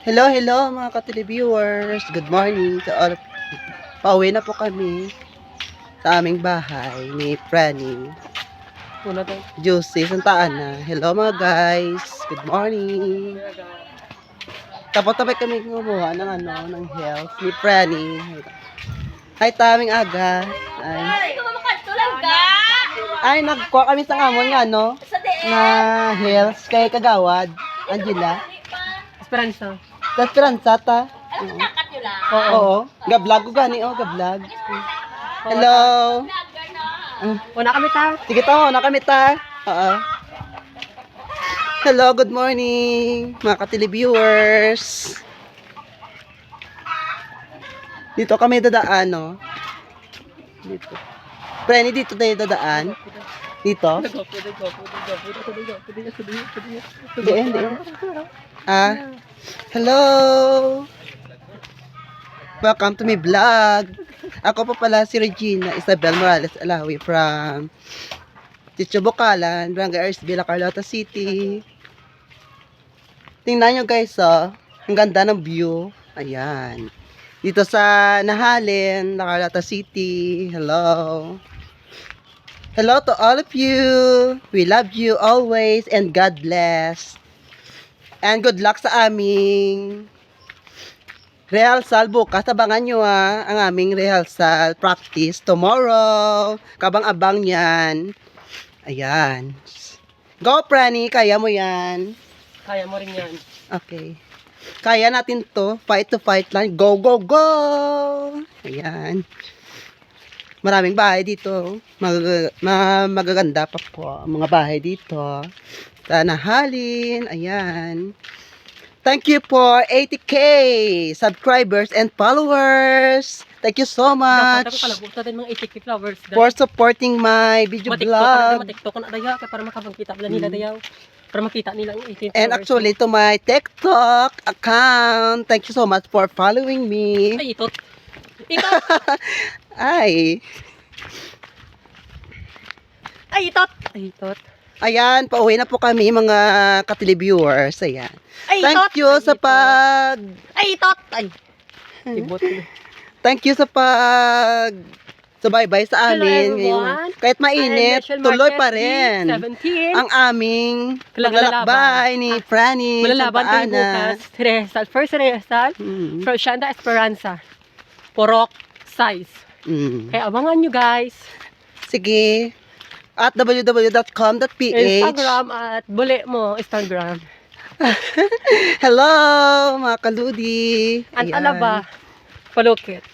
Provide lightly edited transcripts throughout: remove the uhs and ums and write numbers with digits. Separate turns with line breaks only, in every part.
Hello, hello mga ka-televiewers. Good morning to all. Pauwi na po kami sa aming bahay ni Franny,
Una tayo.
Juicy, Santa Ana. Hello mga guys. Good morning. Tapos-tapos kami kumuha ng health ni Franny. Hi, taming aga. Ay, nagkuha kami sa ngamon nga, no? Na health kay Kagawad. Angela.
Esperanza.
Sa Esperanza, ta?
Oo.
Oo. Gablog ko gani, oh, gablog. Hello.
Una kami ta.
Sige to, nakamit ta. Oo. Hello, good morning, mga ka-televiewers. Dito kami dadaan, no? Dito. Preni, dito tayo dadaan. Dito. Hindi. Ah. Hello. Welcome to my vlog. Ako po pala si Regina Isabel Morales Alawi from Chicho Bukalan, Barangay RSB, La Carlota City. Tingnan nyo guys, oh. Ang ganda ng view. Ayan. Dito sa Nahalin, La Carlota City. Hello. Hello to all of you. We love you always and God bless. And good luck sa aming rehearsal bukas. Abangan nyo ang aming rehearsal practice tomorrow. Kabang-abang yan. Ayan. Go, Prani. Kaya mo yan.
Kaya mo rin yan.
Okay. Kaya natin to. Fight to fight lang. Go, go, go! Ayan. Maraming bahay dito. Magaganda pa po ang mga bahay dito. Sa Nahalin. Ayan. Thank you for 80k subscribers and followers. Thank you so much
Dapat mga 80k flowers.
for supporting my video vlog.
Matiktok ko na dayaw para makapagkita nila dayaw. Para makita nila ang 18
And actually to my TikTok account. Thank you so much for following me.
Ay, itot. Itot.
Ay.
Ay, itot. Ay, itot.
Ayan, pauwi na po kami mga ka-televiewers. Ayan.
Ay,
Thank you sa pag...
Ay, itot. Ay. Ibot.
Thank you sa pag... Subaybay sa amin.
Hello,
Ngayon, kahit mainit, tuloy pa rin
17.
ang aming paglalakbay ni Franny
Malalaban
Santa
tayo
Ana.
bukas. Rehearsal. First rehearsal.
Mm.
From Shanda Esperanza. Porok size.
Mm.
Kaya abangan nyo guys.
Sige. At www.com.ph.
Instagram at buli mo. Instagram.
Hello, mga kaludi.
Ang
Ayan.
alaba. Palukit.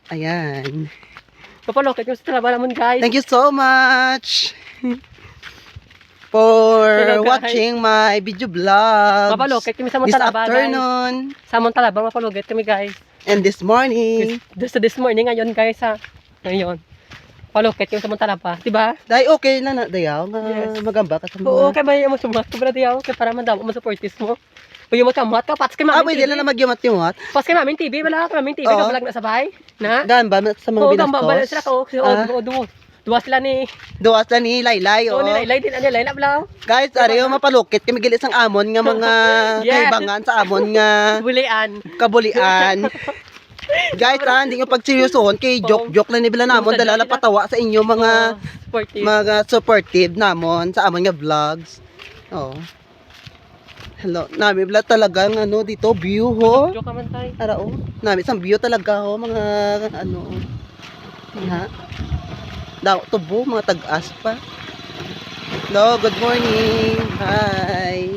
Ayan.
Papalukit yung sa talaba naman guys.
Thank you so much for
Hello, guys.
watching my video vlog
Mapalukit kami sa
this
Montalaba guys.
afternoon
Sa Montalaba mapalukit kami guys.
and this morning.
This morning ngayon guys ha. Ngayon. Palukit yung sa Montalaba. Diba?
Dahil okay na na, dayaw,
Yes.
magamba ka sa
Oo,
mga.
kaya may mo sumat ko pala diyaw. Kaya para mandamo mo supportis mo. O yung matamat ka, pats kay
Ah,
mamin
pwede
TV.
na magyumat-yumat.
Pas kay mamin TV, wala ka mamin TV,
Oo.
ka vlog na sa bahay. Na?
Gaan ba sa mga
Oo, gamba bala sila
binastos?
ko. Duwa sila ni.
Duwas na ni Laylay,
Oo,
oh.
nilaylay din, nilaylay na balaw.
Guys, ariyo mapalukit kami gilis ang amon nga mga
Yes.
kaibangan sa amon nga
Bulian.
kabulian. Guys, hindi nyo pagseryosohon kay joke-joke lang nila namon
Joke
dala
na
patawa sa inyo mga
Sportive.
mga supportive namon sa amon nga vlogs. Oh. Hello, nami vlog talaga ng ano dito view ho.
Joke naman tayo.
Ara oh, nami isang view talaga ho mga ano. Ha? Daw tubo mga tag-as pa. Hello, good morning. Hi.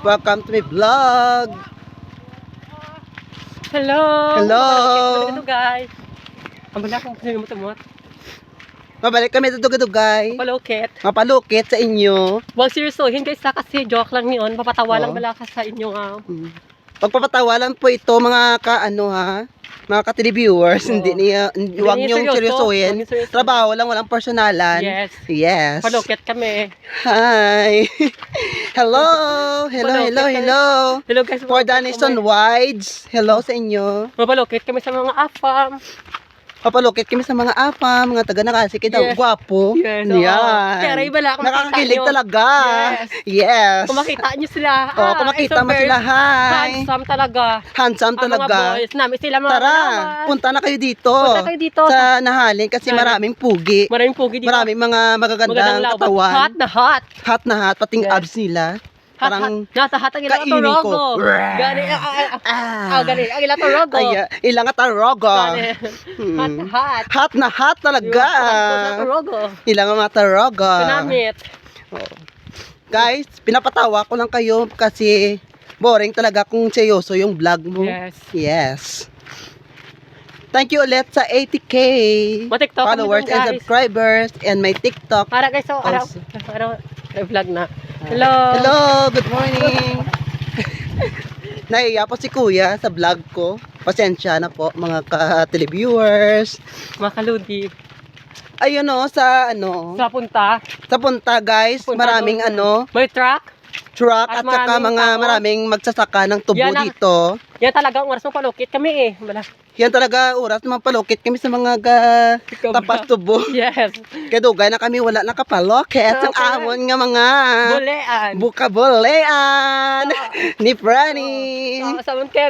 Welcome to my vlog.
Hello.
Hello.
Ito guys. Ang bala kung sino mo tumot.
Mabalik kami dito gadugay.
Palukit.
Mapalukit sa inyo.
Huwag seryosohin guys ha, kasi joke lang yun. Papatawa
Oo.
lang bala ka sa inyo ha.
Pagpapatawalan po ito mga mga ka-televiewers,
Oo.
hindi niya huwag
niyo
niyong
seryoso.
seryosohin.
Huwag niyo seryoso.
Trabaho lang, walang personalan.
Yes.
Yes.
Palukit kami.
Hi. Hello. Hello,
Palukit
hello,
kami.
hello.
Hello guys.
For the nationwides, hello sa inyo.
Mapalukit kami sa mga afam.
Papalukit kami sa mga apa, mga taga nakasiki daw.
Yes.
Gwapo.
Yes, oo.
Yan.
Kaya rin bala, kung makita
Nakakakilig
nyo.
talaga.
Yes.
Yes.
Kung makita nyo sila,
Oh, kung makita mo sila, hi.
handsome talaga.
Handsome
Ang mga
talaga.
boys namin, sila mga
Tara,
kalawan.
punta na kayo dito.
Punta kayo dito.
Sa Nahalin kasi
Nahalin.
maraming pugi.
Maraming pugi dito.
Maraming mga magagandang
Magandang laban.
katawan.
Hot na hot.
Hot na hot, pating
Yes.
abs nila.
Hot,
Parang
hot. Nasa hot ang ilang
kainin ko.
torogo. Gani, gani, ang ilang torogo.
Ay, ilang atarogo.
Gani.
Hmm.
Hot na hot.
Hot na hot talaga.
Sa torogo.
Ilang mga tarogo.
Pinamit.
Oh. Guys, pinapatawa ko lang kayo kasi boring talaga kung seryoso yung vlog mo.
Yes.
Yes. Thank you ulit sa 80k
Ma-TikTok kami
followers
dun,
and
guys.
subscribers and my TikTok.
Para guys, so, araw, vlog na. Hello.
Hello, good morning. Naiya po si Kuya sa vlog ko. Pasensya na po mga ka-televiewers.
Mga kaludi.
Ayun o, sa ano,
Sa punta.
sa punta guys,
Punta
maraming
doon.
ano,
May truck.
truck
At
at saka
maraming tao.
maraming magsasaka ng tubo
Yan ang-
dito.
Yan talaga ang oras ng palukit kami eh. Wala.
Yan talaga oras na mapalukit kami sa mga
Ikaw
tapas
ba?
tubo.
Yes.
Kaya dugay na kami wala nakapalokit. Ang
Okay.
amon nga mga
Bulean.
bukabolean ni Franny.
Sa